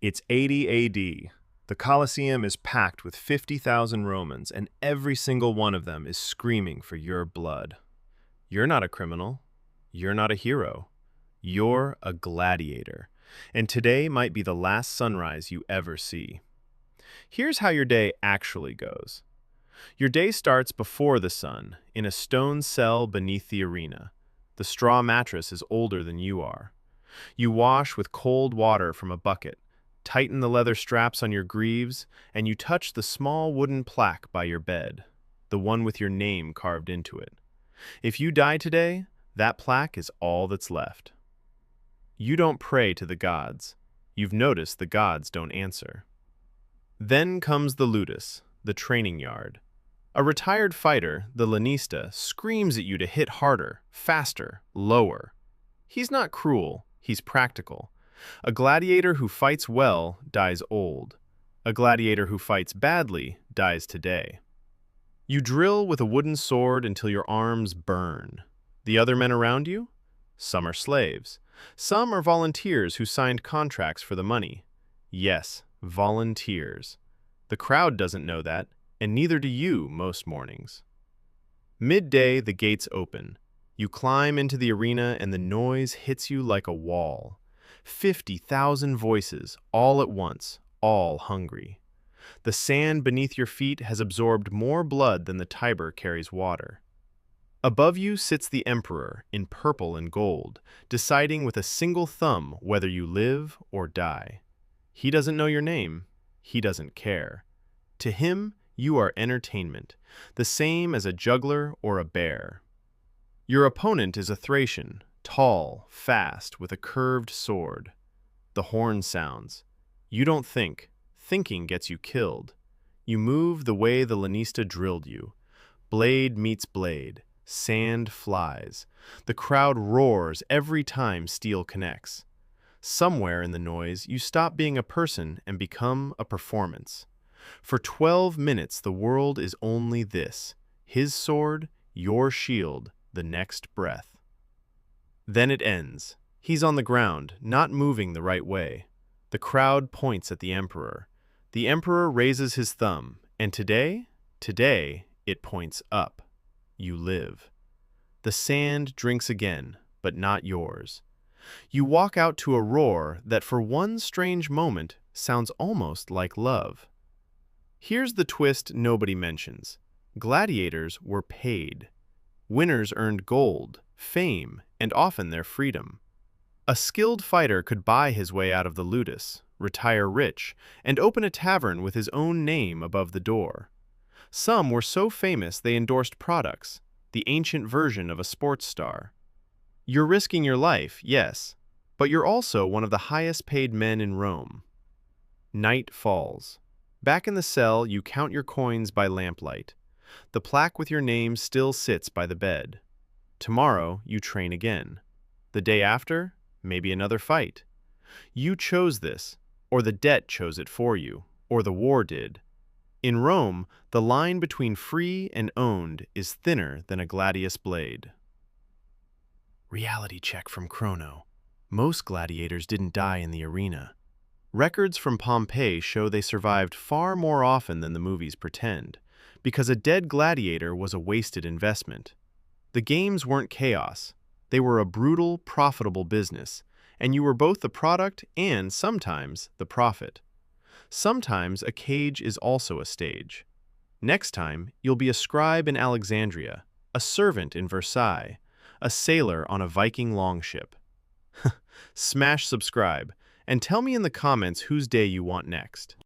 It's 80 AD. The Colosseum is packed with 50,000 Romans, and every single one of them is screaming for your blood. You're not a criminal. You're not a hero. You're a gladiator. And today might be the last sunrise you ever see. Here's how your day actually goes. Your day starts before the sun, in a stone cell beneath the arena. The straw mattress is older than you are. You wash with cold water from a bucket, tighten the leather straps on your greaves, and you touch the small wooden plaque by your bed, the one with your name carved into it. If you die today, that plaque is all that's left. You don't pray to the gods. You've noticed the gods don't answer. Then comes the ludus, the training yard. A retired fighter, the lanista, screams at you to hit harder, faster, lower. He's not cruel, he's practical. A gladiator who fights well dies old. A gladiator who fights badly dies today. You drill with a wooden sword until your arms burn. The other men around you? Some are slaves. Some are volunteers who signed contracts for the money. Yes, volunteers. The crowd doesn't know that, and neither do you most mornings. Midday, the gates open. You climb into the arena and the noise hits you like a wall. 50,000 voices, all at once, all hungry. The sand beneath your feet has absorbed more blood than the Tiber carries water. Above you sits the emperor, in purple and gold, deciding with a single thumb whether you live or die. He doesn't know your name. He doesn't care. To him, you are entertainment, the same as a juggler or a bear. Your opponent is a Thracian, tall, fast, with a curved sword. The horn sounds. You don't think. Thinking gets you killed. You move the way the lanista drilled you. Blade meets blade. Sand flies. The crowd roars every time steel connects. Somewhere in the noise, you stop being a person and become a performance. For 12 minutes, the world is only this: his sword, your shield, the next breath. Then it ends. He's on the ground, not moving the right way. The crowd points at the emperor. The emperor raises his thumb, and today, it points up. You live. The sand drinks again, but not yours. You walk out to a roar that for one strange moment sounds almost like love. Here's the twist nobody mentions. Gladiators were paid. Winners earned gold, fame, and often their freedom. A skilled fighter could buy his way out of the ludus, retire rich, and open a tavern with his own name above the door. Some were so famous they endorsed products, the ancient version of a sports star. You're risking your life, yes, but you're also one of the highest paid men in Rome. Night falls. Back in the cell, you count your coins by lamplight. The plaque with your name still sits by the bed. Tomorrow, you train again. The day after, maybe another fight. You chose this, or the debt chose it for you, or the war did. In Rome, the line between free and owned is thinner than a gladius blade. Reality check from Chrono. Most gladiators didn't die in the arena. Records from Pompeii show they survived far more often than the movies pretend, because a dead gladiator was a wasted investment. The games weren't chaos. They were a brutal, profitable business, and you were both the product and, sometimes, the profit. Sometimes a cage is also a stage. Next time, you'll be a scribe in Alexandria, a servant in Versailles, a sailor on a Viking longship. Smash subscribe, and tell me in the comments whose day you want next.